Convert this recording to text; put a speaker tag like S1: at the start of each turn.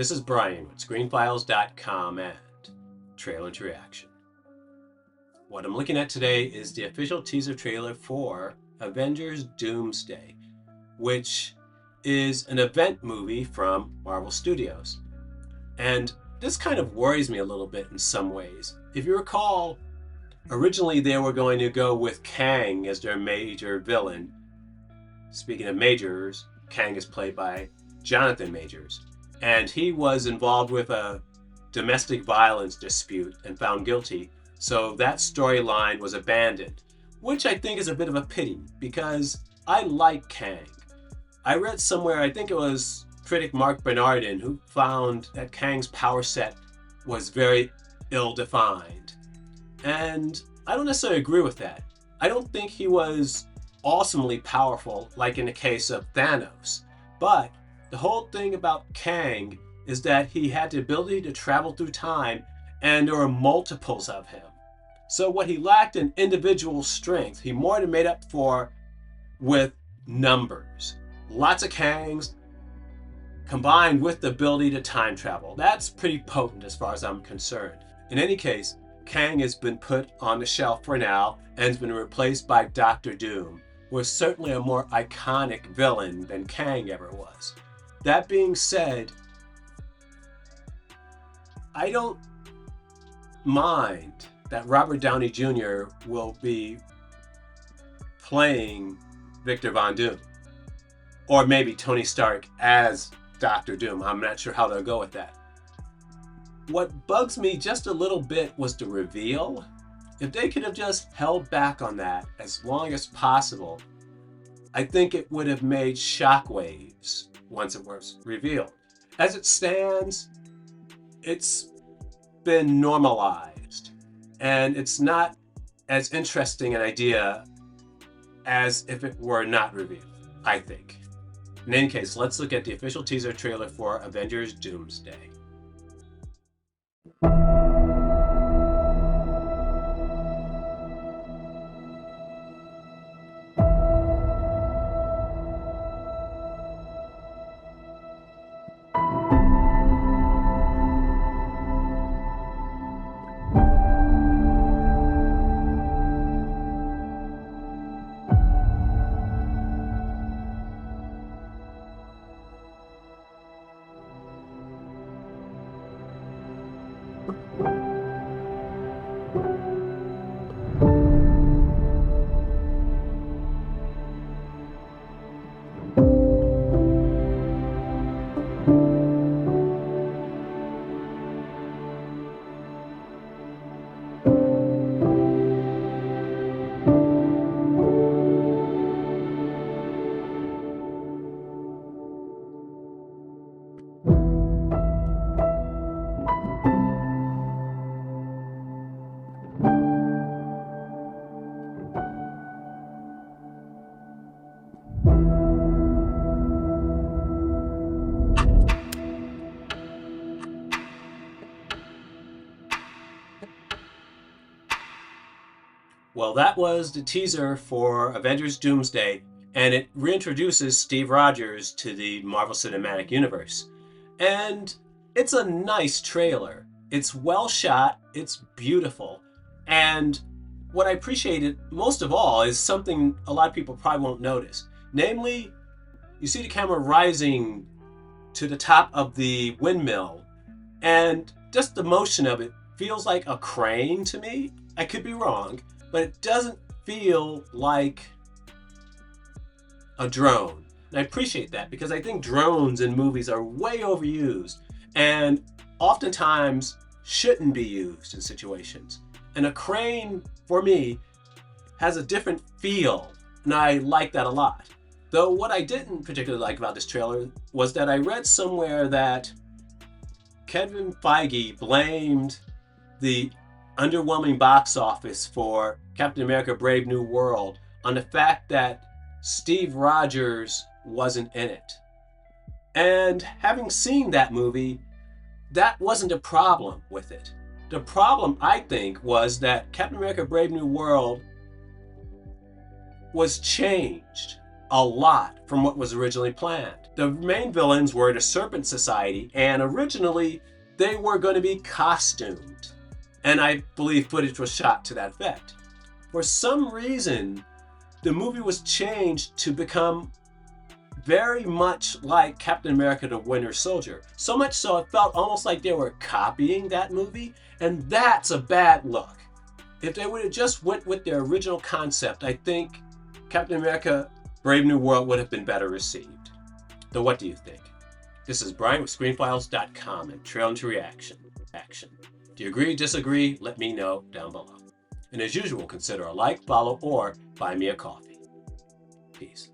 S1: This is Brian with ScreenFiles.com and Trailer to Reaction. What I'm looking at today is the official teaser trailer for Avengers Doomsday, which is an event movie from Marvel Studios. And this kind of worries me a little bit in some ways. If you recall, originally they were going to go with Kang as their major villain. Speaking of majors, Kang is played by Jonathan Majors. And he was involved with a domestic violence dispute and found guilty. So that storyline was abandoned, which I think is a bit of a pity because I like Kang. I read somewhere, I think it was critic Mark Bernardin, who found that Kang's power set was very ill-defined. And I don't necessarily agree with that. I don't think he was awesomely powerful like in the case of Thanos, but the whole thing about Kang is that he had the ability to travel through time and there were multiples of him. So what he lacked in individual strength, he more than made up for with numbers. Lots of Kangs combined with the ability to time travel. That's pretty potent as far as I'm concerned. In any case, Kang has been put on the shelf for now and has been replaced by Dr. Doom, who is certainly a more iconic villain than Kang ever was. That being said, I don't mind that Robert Downey Jr. will be playing Victor Von Doom. Or maybe Tony Stark as Dr. Doom. I'm not sure how they'll go with that. What bugs me just a little bit was the reveal. If they could have just held back on that as long as possible, I think it would have made shockwaves once it was revealed. As it stands, it's been normalized, and it's not as interesting an idea as if it were not revealed, I think. In any case, let's look at the official teaser trailer for Avengers Doomsday. Well, that was the teaser for Avengers Doomsday, and it reintroduces Steve Rogers to the Marvel Cinematic Universe. And it's a nice trailer. It's well shot, it's beautiful, and what I appreciated most of all is something a lot of people probably won't notice. Namely, you see the camera rising to the top of the windmill, and just the motion of it feels like a crane to me. I could be wrong, but it doesn't feel like a drone. And I appreciate that because I think drones in movies are way overused and oftentimes shouldn't be used in situations. And a crane, for me, has a different feel, and I like that a lot. Though what I didn't particularly like about this trailer was that I read somewhere that Kevin Feige blamed the underwhelming box office for Captain America: Brave New World on the fact that Steve Rogers wasn't in it. And having seen that movie, that wasn't a problem with it. The problem, I think, was that Captain America: Brave New World was changed a lot from what was originally planned. The main villains were the Serpent Society, and originally they were going to be costumed. And I believe footage was shot to that effect. For some reason, the movie was changed to become very much like Captain America the Winter Soldier. So much so it felt almost like they were copying that movie, and that's a bad look. If they would have just went with their original concept, I think Captain America Brave New World would have been better received. So what do you think? This is Brian with ScreenFiles.com and Trailer to Reaction. Do you agree, disagree? Let me know down below. And as usual, consider a like, follow, or buy me a coffee. Peace.